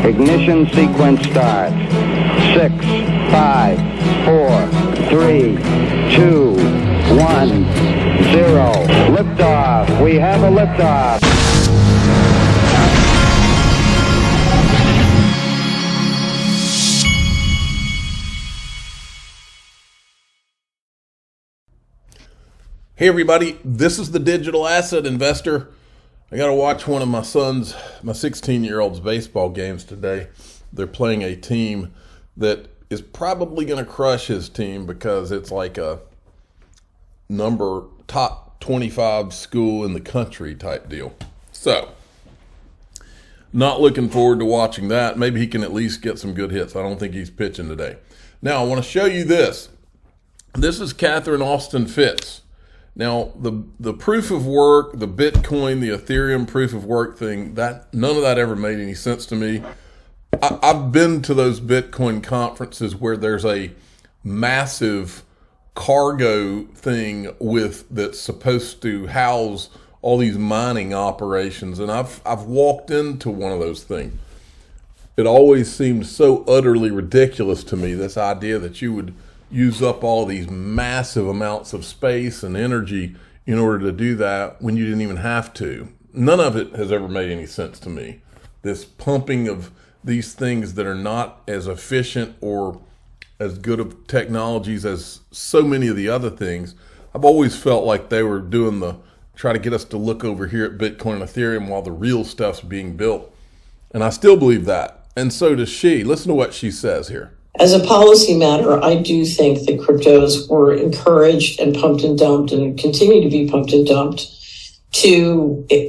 Ignition sequence starts. 6, 5, 4, 3, 2, 1, 0. Liftoff. We have a liftoff. Hey everybody, this is the Digital Asset Investor. I got to watch one of my 16-year-old's baseball games today. They're playing a team that is probably going to crush his team because it's like a top 25 school in the country type deal. So, not looking forward to watching that. Maybe he can at least get some good hits. I don't think he's pitching today. Now, I want to show you this. This is Catherine Austin Fitts. Now, the proof of work, the Bitcoin, the Ethereum proof of work thing, none of that ever made any sense to me. I've been to those Bitcoin conferences where there's a massive cargo thing that's supposed to house all these mining operations, and I've walked into one of those things. It always seemed so utterly ridiculous to me, this idea that you would use up all these massive amounts of space and energy in order to do that when you didn't even have to. None of it has ever made any sense to me. This pumping of these things that are not as efficient or as good of technologies as so many of the other things. I've always felt like they were try to get us to look over here at Bitcoin and Ethereum while the real stuff's being built. And I still believe that. And so does she. Listen to what she says here. As a policy matter, I do think that cryptos were encouraged and pumped and dumped and continue to be pumped and dumped to do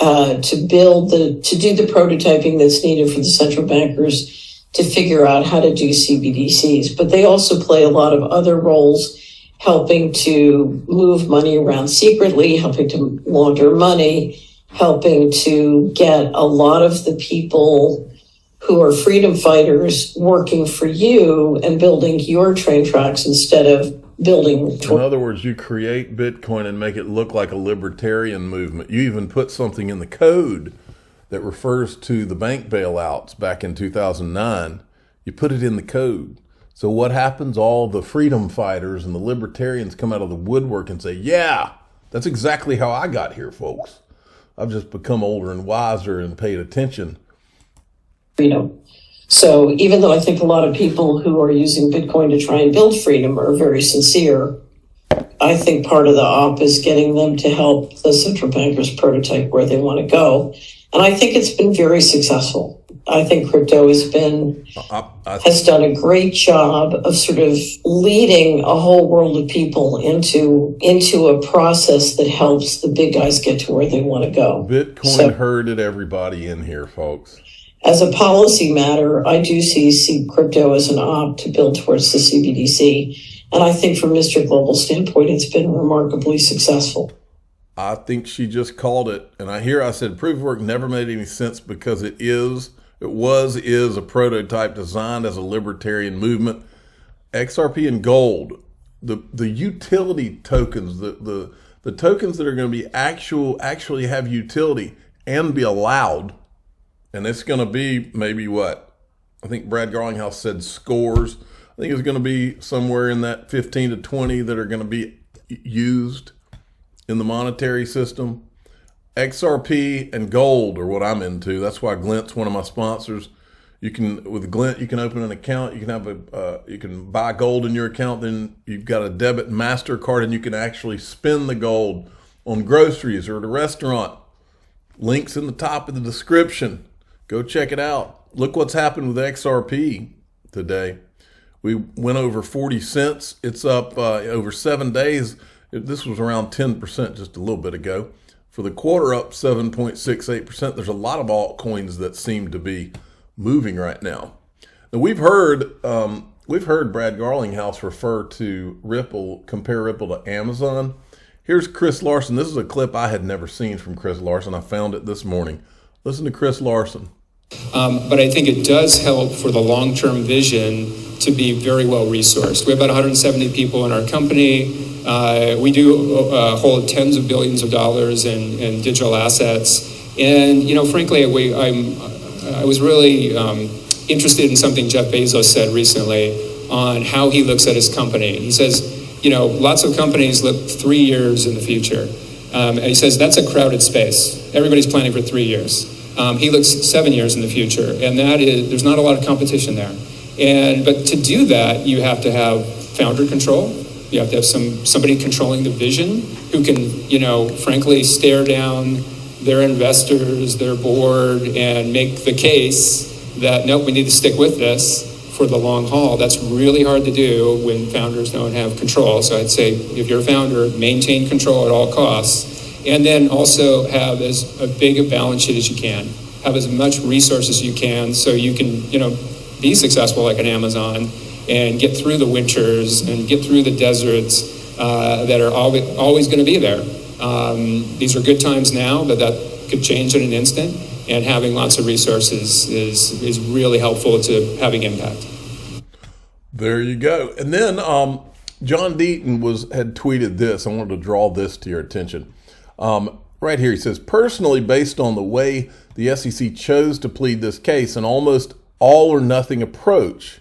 the prototyping that's needed for the central bankers to figure out how to do CBDCs. But they also play a lot of other roles, helping to move money around secretly, helping to launder money, helping to get a lot of the people who are freedom fighters working for you and building your train tracks instead of building. In other words, you create Bitcoin and make it look like a libertarian movement. You even put something in the code that refers to the bank bailouts back in 2009. You put it in the code. So what happens? All the freedom fighters and the libertarians come out of the woodwork and say, yeah, that's exactly how I got here, folks. I've just become older and wiser and paid attention. Freedom. So even though I think a lot of people who are using Bitcoin to try and build freedom are very sincere, I think part of the op is getting them to help the central bankers prototype where they want to go. And I think it's been very successful. I think crypto has done a great job of sort of leading a whole world of people into a process that helps the big guys get to where they want to go. Bitcoin herded everybody in here, folks. As a policy matter, I do see crypto as an op to build towards the CBDC. And I think from Mr. Global standpoint, it's been remarkably successful. I think she just called it. And I said proof of work never made any sense because it is a prototype designed as a libertarian movement. XRP and gold, the utility tokens, the tokens that are going to be actually have utility and be allowed. And it's going to be maybe what? I think Brad Garlinghouse said scores. I think it's going to be somewhere in that 15 to 20 that are going to be used in the monetary system. XRP and gold are what I'm into. That's why Glint's one of my sponsors. With Glint, you can open an account. You can you can buy gold in your account. Then you've got a debit and MasterCard, and you can actually spend the gold on groceries or at a restaurant. Links in the top of the description. Go check it out. Look what's happened with XRP today. We went over 40 cents. It's up over 7 days. This was around 10% just a little bit ago. For the quarter, up 7.68%. There's a lot of altcoins that seem to be moving right now. Now we've heard Brad Garlinghouse refer to Ripple, compare Ripple to Amazon. Here's Chris Larson. This is a clip I had never seen from Chris Larson. I found it this morning. Listen to Chris Larson. But I think it does help for the long-term vision to be very well resourced. We have about 170 people in our company. We do hold tens of billions of dollars in digital assets. And, frankly, I was really interested in something Jeff Bezos said recently on how he looks at his company. He says, lots of companies look 3 years in the future. And he says that's a crowded space. Everybody's planning for 3 years. He looks 7 years in the future, and there's not a lot of competition there. But to do that, you have to have founder control. You have to have somebody controlling the vision who can, frankly, stare down their investors, their board, and make the case that, nope, we need to stick with this for the long haul. That's really hard to do when founders don't have control. So I'd say if you're a founder, maintain control at all costs, and then also have as a big a balance sheet as you can. Have as much resources as you can so you can, be successful like an Amazon and get through the winters and get through the deserts that are always going to be there. These are good times now, but that could change in an instant. And having lots of resources is really helpful to having impact. There you go. And then John Deaton had tweeted this. I wanted to draw this to your attention. Right here, he says, personally, based on the way the SEC chose to plead this case, an almost all or nothing approach,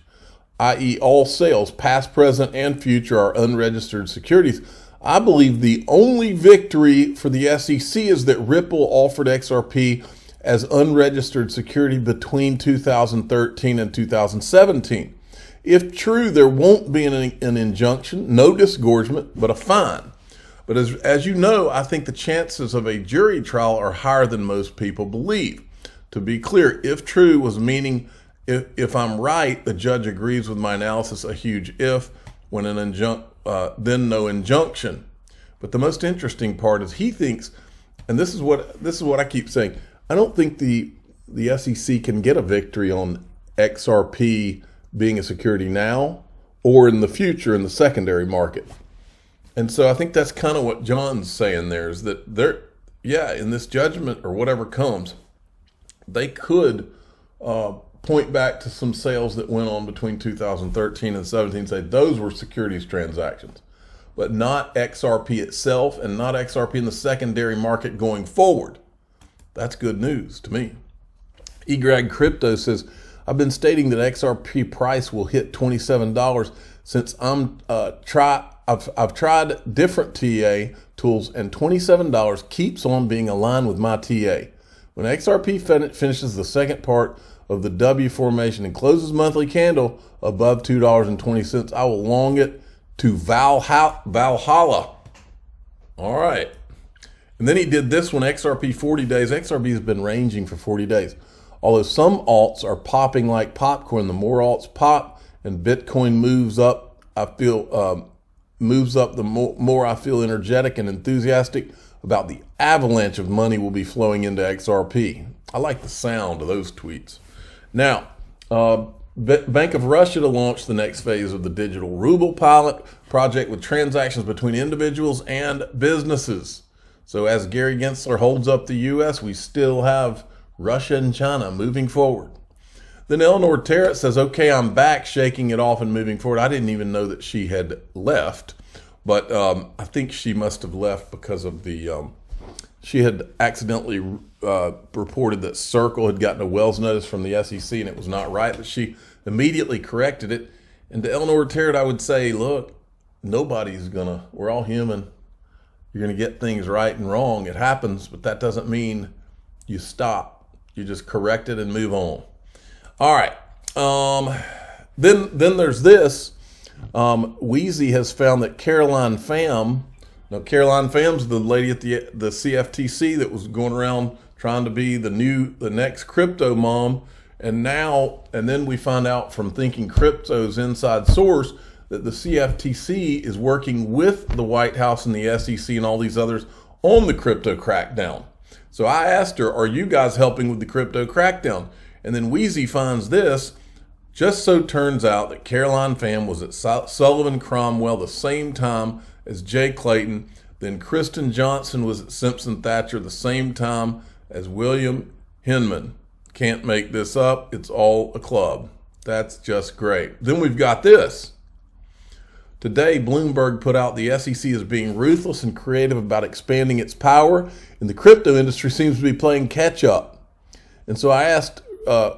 i.e. all sales, past, present, and future, are unregistered securities, I believe the only victory for the SEC is that Ripple offered XRP as unregistered security between 2013 and 2017. If true, there won't be an injunction, no disgorgement, but a fine. But as you know, I think the chances of a jury trial are higher than most people believe. To be clear, if true was meaning if I'm right, the judge agrees with my analysis, a huge if, when then no injunction. But the most interesting part is he thinks, and this is what I keep saying, I don't think the SEC can get a victory on XRP being a security now or in the future in the secondary market. And so I think that's kind of what John's saying there, is that in this judgment or whatever comes, they could point back to some sales that went on between 2013 and 17, say those were securities transactions, but not XRP itself and not XRP in the secondary market going forward. That's good news to me. eGrag Crypto says, I've been stating that XRP price will hit $27 since I've tried different TA tools, and $27 keeps on being aligned with my TA. When XRP finishes the second part of the W formation and closes monthly candle above $2.20, I will long it to Valhalla. All right. And then he did this one, XRP 40 days. XRP has been ranging for 40 days. Although some alts are popping like popcorn, the more alts pop and Bitcoin moves up, the more I feel energetic and enthusiastic about the avalanche of money will be flowing into XRP. I like the sound of those tweets. Now, Bank of Russia to launch the next phase of the digital ruble pilot project with transactions between individuals and businesses. So as Gary Gensler holds up the U.S., we still have Russia and China moving forward. Then Eleanor Terrett says, okay, I'm back, shaking it off and moving forward. I didn't even know that she had left, but I think she must have left because of she had accidentally reported that Circle had gotten a Wells notice from the SEC and it was not right, but she immediately corrected it. And to Eleanor Terrett, I would say, look, we're all human. You're going to get things right and wrong. It happens, but that doesn't mean you stop. You just correct it and move on. All right. Then there's this. Wheezy has found that Caroline Pham. Now, Caroline Pham's the lady at the CFTC that was going around trying to be the next crypto mom. And then we find out from Thinking Crypto's inside source that the CFTC is working with the White House and the SEC and all these others on the crypto crackdown. So I asked her, are you guys helping with the crypto crackdown? And then Wheezy finds this. Just so turns out that Caroline Pham was at Sullivan Cromwell the same time as Jay Clayton. Then Kristen Johnson was at Simpson Thacher the same time as William Hinman. Can't make this up. It's all a club. That's just great. Then we've got this. Today, Bloomberg put out the SEC is being ruthless and creative about expanding its power, and the crypto industry seems to be playing catch up. And so I asked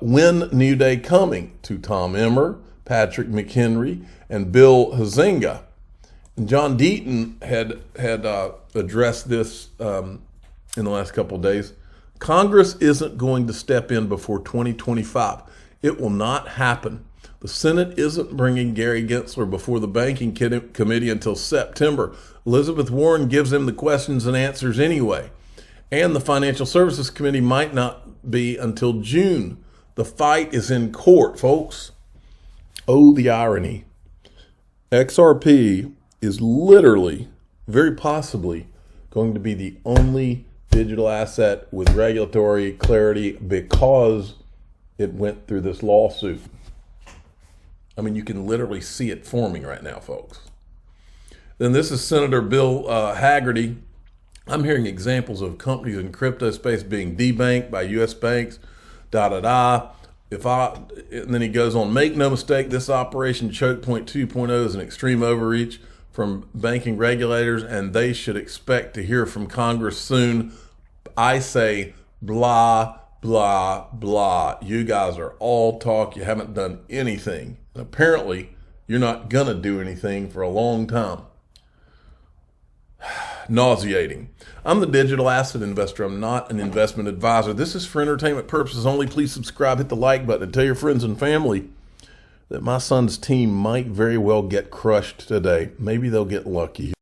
When New Day Coming to Tom Emmer, Patrick McHenry, and Bill Huizenga. And John Deaton had addressed this in the last couple of days. Congress isn't going to step in before 2025. It will not happen. The Senate isn't bringing Gary Gensler before the Banking Committee until September. Elizabeth Warren gives him the questions and answers anyway. And the Financial Services Committee might not be until June. The fight is in court, folks. Oh, the irony. XRP is literally, very possibly, going to be the only digital asset with regulatory clarity because it went through this lawsuit. I mean, you can literally see it forming right now, folks. Then this is Senator Bill Hagerty. I'm hearing examples of companies in crypto space being debanked by U.S. banks, and then he goes on, make no mistake, this Operation Choke Point 2.0 is an extreme overreach from banking regulators, and they should expect to hear from Congress soon. I say, blah, blah, blah. You guys are all talk. You haven't done anything. And apparently, you're not going to do anything for a long time. Nauseating. I'm the digital asset investor. I'm not an investment advisor. This is for entertainment purposes only. Please subscribe, hit the like button, and tell your friends and family that my son's team might very well get crushed today. Maybe they'll get lucky.